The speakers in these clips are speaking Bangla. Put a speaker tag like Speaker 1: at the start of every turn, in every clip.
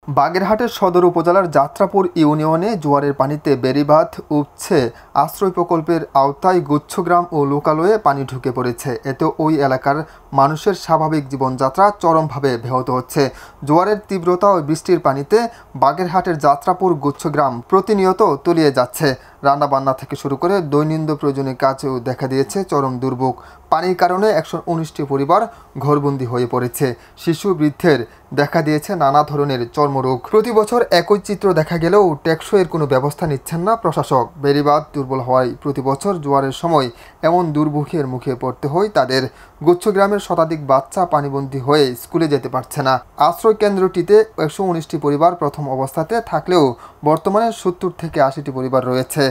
Speaker 1: বাগেরহাটের সদর উপজেলার যাত্রাপুর ইউনিয়নে জোয়ারের পানিতে বেড়িবাঁধ উপছে আশ্রয় প্রকল্পের আওতায় গুচ্ছগ্রাম ও লোকালয়ে পানি ঢুকে পড়েছে। এতে ওই এলাকার মানুষের স্বাভাবিক জীবনযাত্রা চরমভাবে ব্যাহত হচ্ছে। জোয়ারের তীব্রতা ও বৃষ্টির পানিতে বাগেরহাটের যাত্রাপুর গুচ্ছগ্রাম প্রতিনিয়ত তলিয়ে যাচ্ছে। রান্নাবান্না থেকে শুরু করে দৈনন্দিন প্রয়োজনীয় কাজেও দেখা দিয়েছে চরম দুর্ভোগ। পানির কারণে 119টি পরিবার ঘরবন্দি হয়ে পড়েছে। শিশু বৃদ্ধের দেখা দিয়েছে নানা ধরনের চর্মরোগ। প্রতি বছর একই চিত্র দেখা গেলেও টেকসইয়ের কোনো ব্যবস্থা নিচ্ছেন না প্রশাসক। বেড়িবাঁধ দুর্বল হওয়ায় প্রতি বছর জোয়ারের সময় এমন দুর্ভোগের মুখে পড়তে হয় তাদের। গুচ্ছগ্রামের শতাধিক বাচ্চা পানিবন্দী হয়ে স্কুলে যেতে পারছে না। আশ্রয় কেন্দ্রটিতে 119টি পরিবার প্রথম অবস্থাতে থাকলেও বর্তমানে 70 থেকে 80টি পরিবার রয়েছে।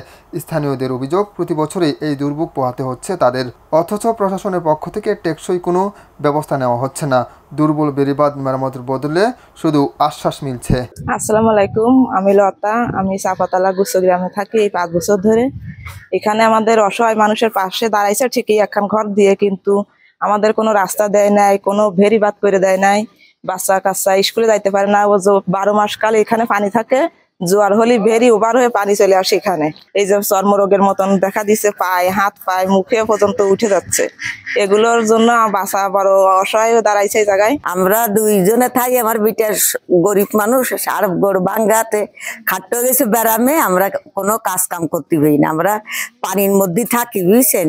Speaker 1: স্থানীয়দের অভিযোগ, প্রতি বছরই এই দুর্ভোগ পোহাতে হচ্ছে তাদের, অথচ প্রশাসনের পক্ষ থেকে টেকসই কোনো ব্যবস্থা নেওয়া হচ্ছে না। দুর্বল বেড়িবাঁধ মেরামতের বদলে শুধু আশ্বাস মিলছে।
Speaker 2: আসসালামু আলাইকুম, আমি লতা। আমি চাপাতলা গুচ্ছগ্রামে থাকি এই 5 বছর ধরে। এখানে আমাদের অসহায় মানুষের পাশে দাঁড়াইছে ঠিকই একখান ঘর দিয়ে, কিন্তু আমাদের কোনো রাস্তা দেয় নাই, কোনো বেড়িবাঁধ করে দেয় নাই। বাচ্চা কাচ্চা স্কুলে যাইতে পারে না। 12 মাস কাল এখানে পানি থাকে, জোয়ার হলে ভেরি ওভার হয়ে পানি চলে আসে এখানে। এই যে চর্মরোগের মতন দেখা দিচ্ছে, পায়ে হাত পায়ে মুখে পর্যন্ত উঠে যাচ্ছে। এগুলোর জন্য বাসা বড় অসহায় দাঁড়াইছে এই জায়গায়।
Speaker 3: আমরা দুইজনে থাই, আমার বিটার গরিব মানুষ, আর গরু ভাঙ্গাতে খাটতে গেছে বেড়ামে, আমরা কোনো কাজ কাম করতে হই না, আমরা পানির মধ্যে থাকি, বুঝছেন।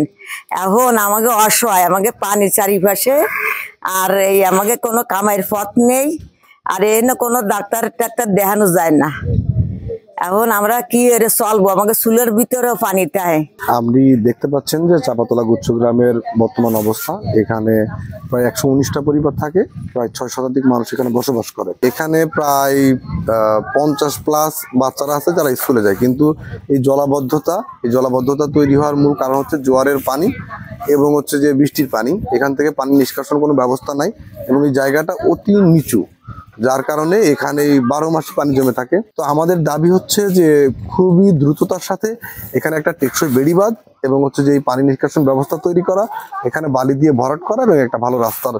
Speaker 3: এখন আমাকে অসহায়, আমাকে পানির চারিপাশে, আর এই আমাকে কোনো কামাইয়ের পথ নেই, আর এনে কোনো ডাক্তার দেখানো যায় না। এখন আমরা কি এর চলবো, আমাকে চুলের ভিতরেও পানিটা।
Speaker 4: আপনি দেখতে পাচ্ছেন যে চাপাতলা গুচ্ছগ্রামের বর্তমান অবস্থা। এখানে প্রায় 119টা পরিবার থাকে, প্রায় 6 শতাধিক মানুষ এখানে বসবাস করে। এখানে প্রায় 50+ বাচ্চারা আছে যারা স্কুলে যায়, কিন্তু এই জলাবদ্ধতা তৈরি হওয়ার মূল কারণ হচ্ছে জোয়ারের পানি এবং হচ্ছে যে বৃষ্টির পানি। এখান থেকে পানি নিষ্কাশন কোনো ব্যবস্থা নাই এবং এই জায়গাটা অতি নিচু, যার কারণে এখানে 12 মাস পানি জমে থাকে। তো আমাদের দাবি হচ্ছে যে খুবই দ্রুততার সাথে এখানে একটা টেকসই বেড়িবাঁধ এবং হচ্ছে যে এই পানি নিষ্কাশন ব্যবস্থা তৈরি করা, এখানে বালি দিয়ে ভরাট করা এবং একটা ভালো রাস্তার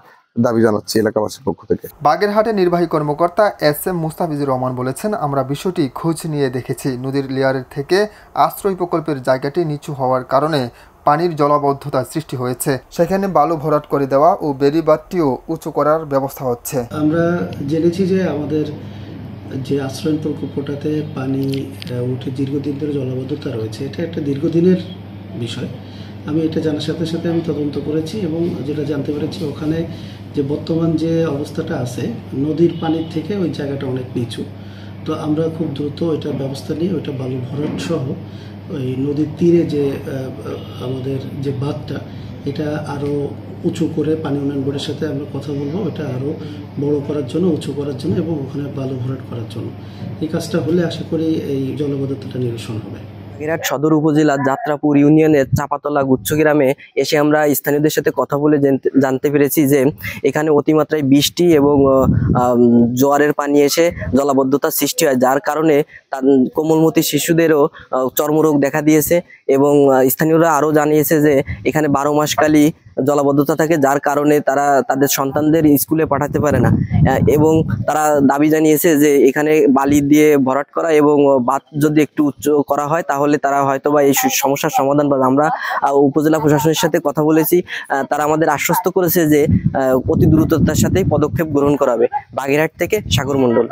Speaker 4: দাবি জানাচ্ছি এলাকাবাসীর পক্ষ থেকে।
Speaker 1: বাগেরহাটের নির্বাহী কর্মকর্তা SM মুস্তাফিজুর রহমান বলেছেন, আমরা বিষয়টি খোঁজ নিয়ে দেখেছি। নদীর লেয়ারের থেকে আশ্রয় প্রকল্পের জায়গাটি নিচু হওয়ার কারণে পানির জলাবদ্ধতা সৃষ্টি হয়েছে। সেখানে বালু ভরাট করে দেওয়া ও বেড়িবাঁধটিও উঁচু করার ব্যবস্থা হচ্ছে।
Speaker 5: আমরা জেনেছি যে আমাদের যে আশ্রয় প্রকল্পটাতে পানি উঠে দীর্ঘদিন ধরে জলাবদ্ধতা রয়েছে, এটা একটা দীর্ঘদিনের বিষয়। আমি এটা জানার সাথে সাথে আমি তদন্ত করেছি এবং যেটা জানতে পেরেছি, ওখানে যে বর্তমান যে অবস্থাটা আছে, নদীর পানির থেকে ওই জায়গাটা অনেক নিচু। তো আমরা খুব দ্রুত ওইটার ব্যবস্থা নিয়ে ওইটা বালু ভরাট সহ ওই নদীর তীরে যে আমাদের যে বাঁধটা, এটা আরও উঁচু করে পানি উন্নয়ন বোর্ডের সাথে আমরা কথা বলবো, এটা আরও বড় করার জন্য, উঁচু করার জন্য এবং ওখানে বালু ভরাট করার জন্য। এই কাজটা হলে আশা করি এই জলাবদ্ধতাটা নিরসন হবে।
Speaker 6: বাগেরহাট সদর উপজেলার যাত্রাপুর ইউনিয়নের চাপাতলা গুচ্ছগ্রামে এসে আমরা স্থানীয়দের সাথে কথা বলে জানতে পেরেছি যে এখানে অতিমাত্রায় বৃষ্টি এবং জোয়ারের পানি এসে জলাবদ্ধতার সৃষ্টি হয়, যার কারণে তার কোমলমতি শিশুদেরও চর্মরোগ দেখা দিয়েছে। এবং স্থানীয়রা আরও জানিয়েছে যে এখানে 12 মাস কালই জলাবদ্ধতা থাকে, যার কারণে তারা তাদের সন্তানদের স্কুলে পাঠাতে পারে না। এবং তারা দাবি জানিয়েছে যে এখানে বালি দিয়ে ভরাট করা এবং বাঁধ যদি একটু উচ্চ করা হয় তাহলে তারা হয়তোবা এই সমস্যার সমাধান পাবে। আমরা উপজেলা প্রশাসনের সাথে কথা বলেছি, তারা আমাদের আশ্বস্ত করেছে যে অতি দ্রুততার সাথেই পদক্ষেপ গ্রহণ করা হবে। বাগেরহাট থেকে সাগর মণ্ডল।